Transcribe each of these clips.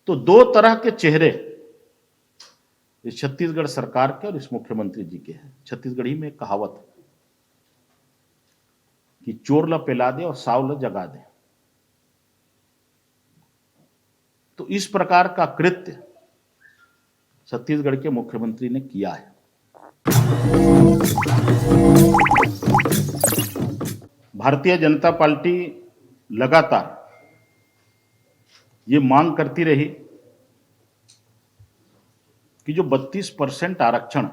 तो दो तरह के चेहरे इस छत्तीसगढ़ सरकार के और इस मुख्यमंत्री जी के हैं। छत्तीसगढ़ी में एक कहावत है कि चोर ल पिला दे और साव ल जगा दे। तो इस प्रकार का कृत्य छत्तीसगढ़ के मुख्यमंत्री ने किया है। भारतीय जनता पार्टी लगातार ये मांग करती रही कि जो 32% आरक्षण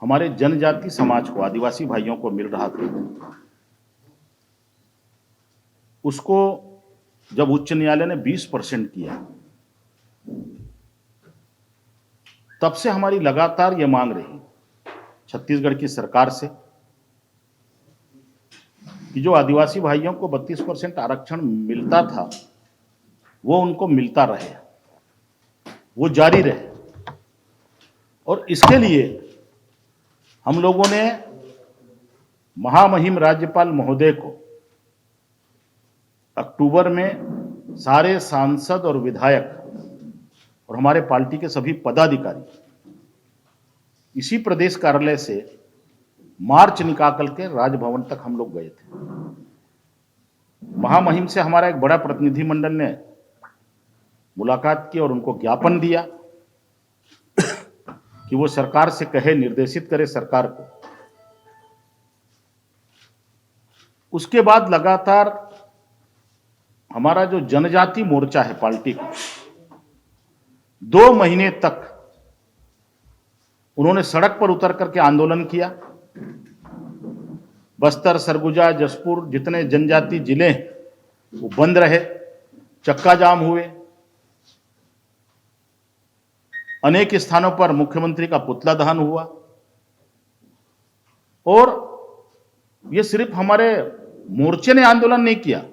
हमारे जनजाति समाज को, आदिवासी भाइयों को मिल रहा था, उसको जब उच्च न्यायालय ने 20% किया, तब से हमारी लगातार ये मांग रही छत्तीसगढ़ की सरकार से कि जो आदिवासी भाइयों को 32% आरक्षण मिलता था वो उनको मिलता रहे, वो जारी रहे। और इसके लिए हम लोगों ने महामहिम राज्यपाल महोदय को अक्टूबर में सारे सांसद और विधायक और हमारे पार्टी के सभी पदाधिकारी इसी प्रदेश कार्यालय से मार्च निकाल के राजभवन तक हम लोग गए थे। महामहिम से हमारा एक बड़ा प्रतिनिधिमंडल ने मुलाकात की और उनको ज्ञापन दिया कि वो सरकार से कहे, निर्देशित करे सरकार को। उसके बाद लगातार हमारा जो जनजाति मोर्चा है पार्टी का, 2 महीने तक उन्होंने सड़क पर उतर करके आंदोलन किया। बस्तर, सरगुजा, जसपुर जितने जनजाति जिले हैं वो बंद रहे, चक्का जाम हुए। अनेक स्थानों पर मुख्यमंत्री का पुतला दहन हुआ। और ये सिर्फ हमारे मोर्चे ने आंदोलन नहीं किया,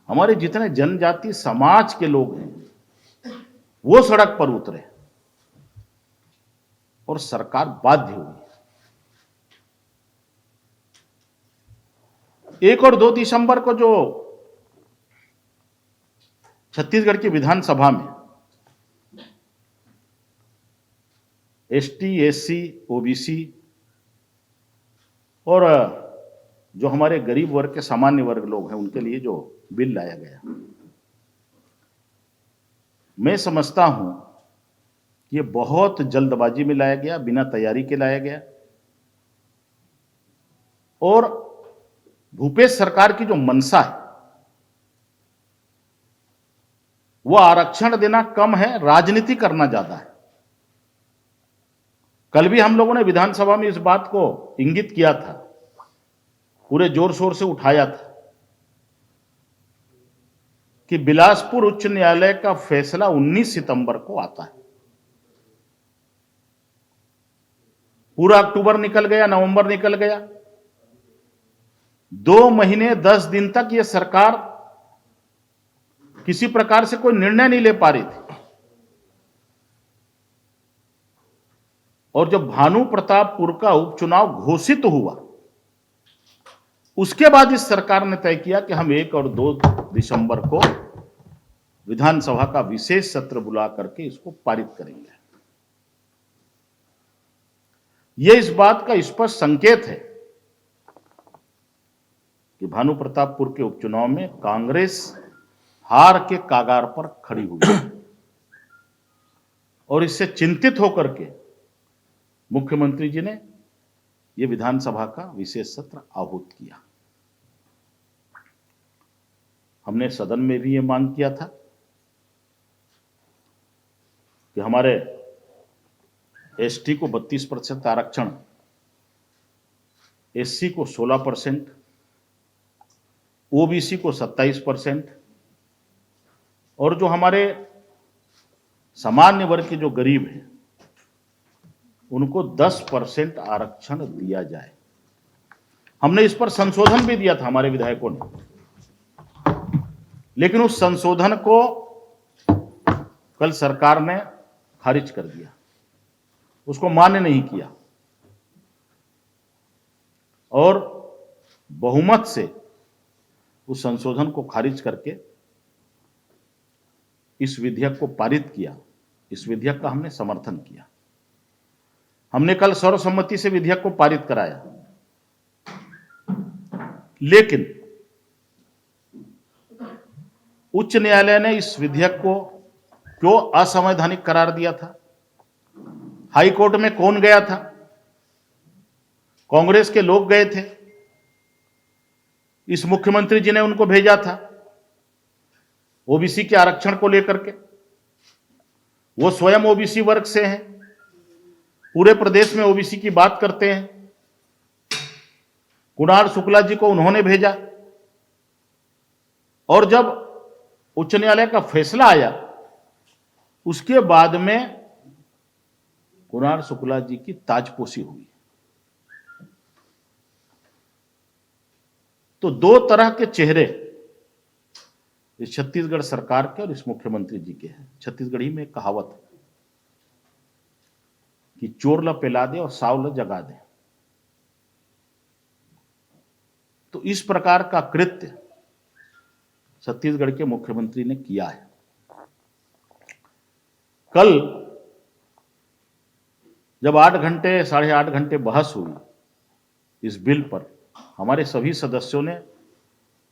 हमारे जितने जनजाति समाज के लोग हैं वो सड़क पर उतरे और सरकार बाध्य हुई। 1 और 2 दिसंबर को जो छत्तीसगढ़ की विधानसभा में एसटी, एससी, ओबीसी और जो हमारे गरीब वर्ग के सामान्य वर्ग लोग हैं उनके लिए जो बिल लाया गया, मैं समझता हूं कि ये बहुत जल्दबाजी में लाया गया, बिना तैयारी के लाया गया। और भूपेश सरकार की जो मंशा है वो आरक्षण देना कम है, राजनीति करना ज्यादा है। कल भी हम लोगों ने विधानसभा में इस बात को इंगित किया था, पूरे जोर शोर से उठाया था कि बिलासपुर उच्च न्यायालय का फैसला 19 सितंबर को आता है। पूरा अक्टूबर निकल गया, नवंबर निकल गया, 2 महीने 10 दिन तक यह सरकार किसी प्रकार से कोई निर्णय नहीं ले पा रही थी। और जब भानु प्रतापपुर का उपचुनाव घोषित हुआ उसके बाद इस सरकार ने तय किया कि हम 1 और 2 दिसंबर को विधानसभा का विशेष सत्र बुला करके इसको पारित करेंगे। यह इस बात का स्पष्ट संकेत है कि भानु प्रतापपुर के उपचुनाव में कांग्रेस हार के कागार पर खड़ी हुई और इससे चिंतित होकर के मुख्यमंत्री जी ने यह विधानसभा का विशेष सत्र आहूत किया। हमने सदन में भी यह मांग किया था कि हमारे एसटी को 32% आरक्षण, एससी को 16%, ओबीसी को 27% और जो हमारे सामान्य वर्ग के जो गरीब हैं उनको 10% आरक्षण दिया जाए। हमने इस पर संशोधन भी दिया था हमारे विधायकों ने, लेकिन उस संशोधन को कल सरकार ने खारिज कर दिया, उसको मान्य नहीं किया और बहुमत से उस संशोधन को खारिज करके इस विधेयक को पारित किया, इस विधेयक का हमने समर्थन किया। हमने कल सर्वसम्मति से विधेयक को पारित कराया, लेकिन उच्च न्यायालय ने इस विधेयक को क्यों असंवैधानिक करार दिया था? हाई कोर्ट में कौन गया था? कांग्रेस के लोग गए थे। इस मुख्यमंत्री जी ने उनको भेजा था ओबीसी के आरक्षण को लेकर के। वो स्वयं ओबीसी वर्ग से हैं, पूरे प्रदेश में ओबीसी की बात करते हैं। कुणाल शुक्ला जी को उन्होंने भेजा, और जब उच्च न्यायालय का फैसला आया उसके बाद में कुणाल शुक्ला जी की ताजपोशी हुई। तो दो तरह के चेहरे इस छत्तीसगढ़ सरकार के और इस मुख्यमंत्री जी के हैं। छत्तीसगढ़ी में एक कहावत है कि चोर ल पिला दे और साव ल जगा दे। तो इस प्रकार का कृत्य छत्तीसगढ़ के मुख्यमंत्री ने किया है। कल जब 8 घंटे 8.5 घंटे बहस हुई इस बिल पर, हमारे सभी सदस्यों ने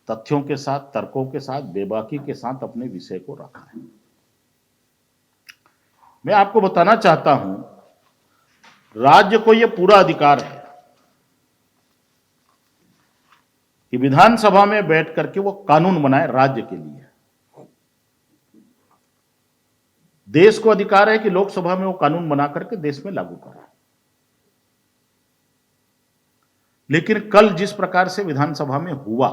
तथ्यों के साथ, तर्कों के साथ, बेबाकी के साथ अपने विषय को रखा है। मैं आपको बताना चाहता हूं, राज्य को यह पूरा अधिकार है कि विधानसभा में बैठ करके वो कानून बनाए राज्य के लिए। देश को अधिकार है कि लोकसभा में वो कानून बना करके देश में लागू करे। लेकिन कल जिस प्रकार से विधानसभा में हुआ,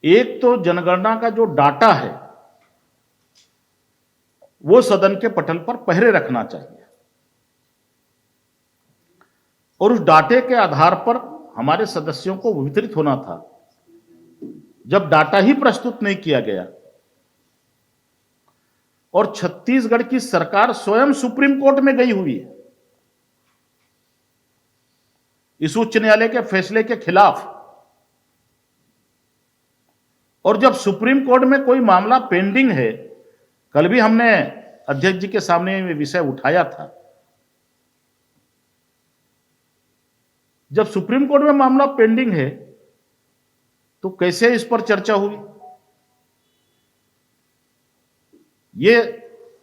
एक तो जनगणना का जो डाटा है वो सदन के पटल पर पहरे रखना चाहिए, और उस डाटे के आधार पर हमारे सदस्यों को वितरित होना था। जब डाटा ही प्रस्तुत नहीं किया गया और छत्तीसगढ़ की सरकार स्वयं सुप्रीम कोर्ट में गई हुई है इस उच्च न्यायालय के फैसले के खिलाफ, और जब सुप्रीम कोर्ट में कोई मामला पेंडिंग है, कल भी हमने अध्यक्ष जी के सामने ये विषय उठाया था, जब सुप्रीम कोर्ट में मामला पेंडिंग है तो कैसे इस पर चर्चा हुई? ये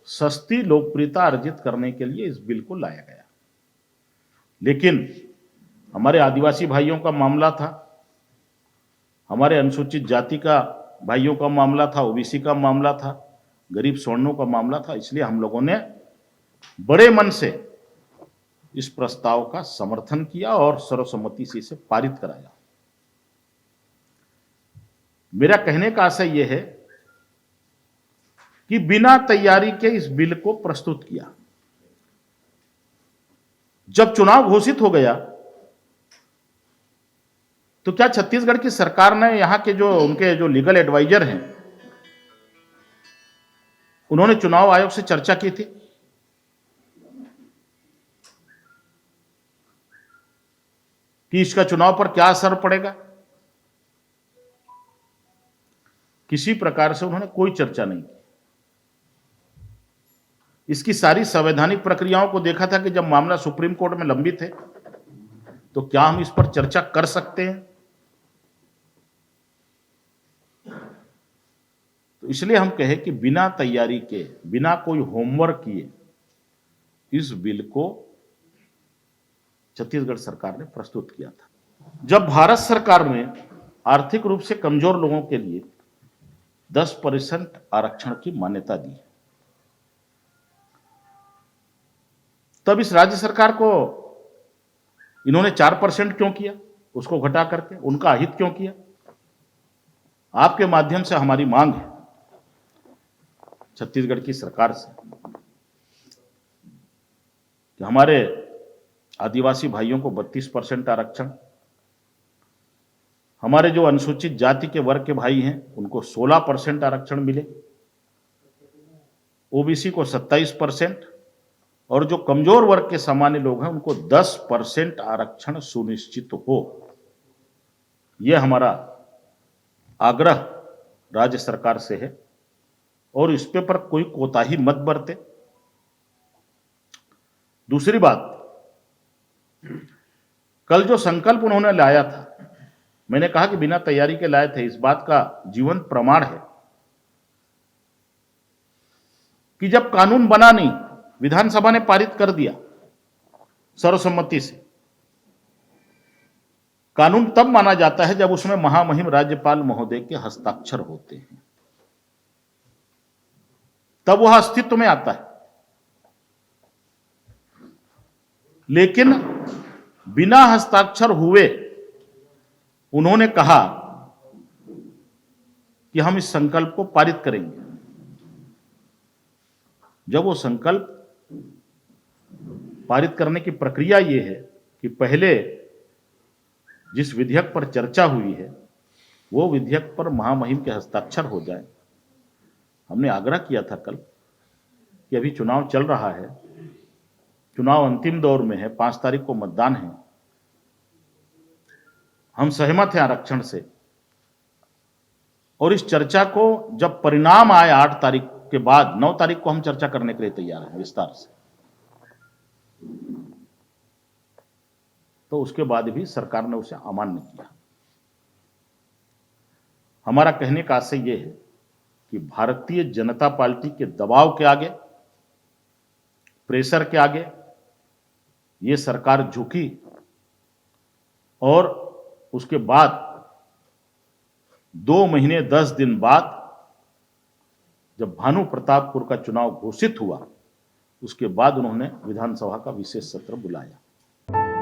सस्ती लोकप्रियता अर्जित करने के लिए इस बिल को लाया गया। लेकिन हमारे आदिवासी भाइयों का मामला था, हमारे अनुसूचित जाति का भाइयों का मामला था, ओबीसी का मामला था, गरीब सवर्णों का मामला था। इसलिए हम लोगों ने बड़े मन से इस प्रस्ताव का समर्थन किया और सर्वसम्मति से इसे पारित कराया। मेरा कहने का आशय यह है कि बिना तैयारी के इस बिल को प्रस्तुत किया। जब चुनाव घोषित हो गया तो क्या छत्तीसगढ़ की सरकार ने, यहां के जो उनके जो लीगल एडवाइजर हैं, उन्होंने चुनाव आयोग से चर्चा की थी? कि इसका चुनाव पर क्या असर पड़ेगा? किसी प्रकार से उन्होंने कोई चर्चा नहीं की। इसकी सारी संवैधानिक प्रक्रियाओं को देखा था कि जब मामला सुप्रीम कोर्ट में लंबित है तो क्या हम इस पर चर्चा कर सकते हैं? तो इसलिए हम कहे कि बिना तैयारी के, बिना कोई होमवर्क किए इस बिल को छत्तीसगढ़ सरकार ने प्रस्तुत किया था। जब भारत सरकार ने आर्थिक रूप से कमजोर लोगों के लिए 10% आरक्षण की मान्यता दी, तब इस राज्य सरकार को इन्होंने 4% क्यों किया? उसको घटा करके उनका अहित क्यों किया? आपके माध्यम से हमारी मांग है छत्तीसगढ़ की सरकार से कि हमारे आदिवासी भाइयों को 32% आरक्षण, हमारे जो अनुसूचित जाति के वर्ग के भाई हैं उनको 16% आरक्षण मिले, ओबीसी को 27%, और जो कमजोर वर्ग के सामान्य लोग हैं उनको 10% आरक्षण सुनिश्चित हो। यह हमारा आग्रह राज्य सरकार से है और इस पे पर कोई कोताही मत बरते। दूसरी बात, कल जो संकल्प उन्होंने लाया था, मैंने कहा कि बिना तैयारी के लाए थे, इस बात का जीवंत प्रमाण है कि जब कानून बना नहीं, विधानसभा ने पारित कर दिया सर्वसम्मति से। कानून तब माना जाता है जब उसमें महामहिम राज्यपाल महोदय के हस्ताक्षर होते हैं, तब वह अस्तित्व में आता है। लेकिन बिना हस्ताक्षर हुए उन्होंने कहा कि हम इस संकल्प को पारित करेंगे। जब वो संकल्प पारित करने की प्रक्रिया ये है कि पहले जिस विधेयक पर चर्चा हुई है वो विधेयक पर महामहिम के हस्ताक्षर हो जाए। हमने आग्रह किया था कल कि अभी चुनाव चल रहा है, चुनाव अंतिम दौर में है, 5 तारीख को मतदान है, हम सहमत हैं आरक्षण से, और इस चर्चा को जब परिणाम आए 8 तारीख के बाद, 9 तारीख को हम चर्चा करने के लिए तैयार हैं विस्तार से। तो उसके बाद भी सरकार ने उसे अमान्य किया। हमारा कहने का आशय यह है कि भारतीय जनता पार्टी के दबाव के आगे, प्रेशर के आगे ये सरकार झुकी और उसके बाद 2 महीने 10 दिन बाद जब भानु प्रतापपुर का चुनाव घोषित हुआ, उसके बाद उन्होंने विधानसभा का विशेष सत्र बुलाया।